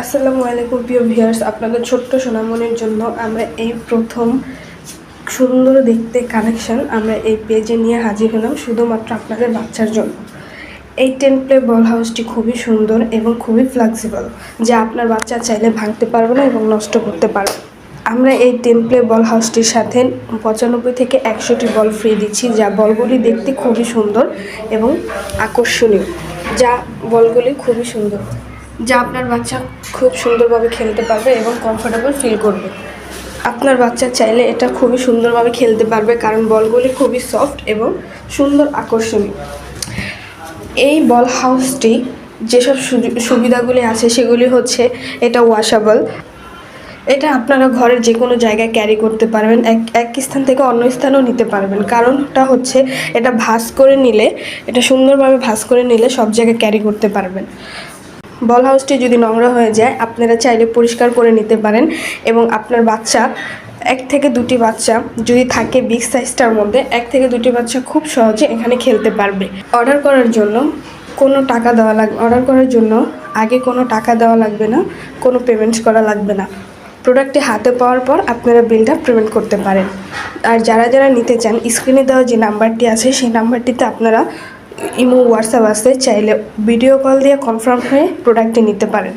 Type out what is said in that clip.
আসসালামু আলাইকুম প্রিয় ভিউয়ার্স, আপনাদের ছোট্ট সোনামণির জন্য আমরা এই প্রথম সুন্দর দেখতে কানেকশন আমরা এই পেজে নিয়ে হাজির হলাম শুধুমাত্র আপনাদের বাচ্চার জন্য। এই 10 প্লে বল হাউসটি খুবই সুন্দর এবং খুবই ফ্লেক্সিবল, যা আপনার বাচ্চা চাইলে ভাঙতে পারবে না এবং নষ্ট করতে পারবে। আমরা এই 10 প্লে বল হাউসটির সাথে 95 থেকে 100টি বল ফ্রি দিচ্ছি, যা বলগুলি দেখতে খুবই সুন্দর এবং আকর্ষণীয়, যা আপনার বাচ্চা খুব সুন্দরভাবে খেলতে পারবে এবং কমফোর্টেবল ফিল করবে। আপনার বাচ্চা চাইলে এটা খুবই সুন্দরভাবে খেলতে পারবে, কারণ বলগুলি খুবই সফট এবং সুন্দর আকর্ষণীয়। এই বল হাউসটি যেসব সুবিধাগুলি আছে সেগুলি হচ্ছে, এটা ওয়াশেবল, এটা আপনারা ঘরের যে কোনো জায়গায় ক্যারি করতে পারবেন, এক স্থান থেকে অন্য স্থানেও নিতে পারবেন। কারণটা হচ্ছে এটা সুন্দরভাবে ভাঁজ করে নিলে সব জায়গায় ক্যারি করতে পারবেন। বল হাউসটি যদি নোংরা হয়ে যায় আপনারা চাইলে পরিষ্কার করে নিতে পারেন এবং আপনার বাচ্চা 1 থেকে 2টি বাচ্চা যদি থাকে বিগ সাইজটার মধ্যে, 1 থেকে 2টি বাচ্চা খুব সহজে এখানে খেলতে পারবে। অর্ডার করার জন্য আগে কোনো টাকা দেওয়া লাগবে না, কোনো পেমেন্টস করা লাগবে না। প্রোডাক্টটি হাতে পাওয়ার পর আপনারা বিলটা পেমেন্ট করতে পারেন। আর যারা নিতে চান, স্ক্রিনে দেওয়া যে নাম্বারটি আছে সেই নাম্বারটিতে আপনারা ইমো, হোয়াটসঅ্যাপ আছে, চাইলে ভিডিও কল দিয়ে কনফার্ম হয়ে প্রোডাক্টটি নিতে পারেন।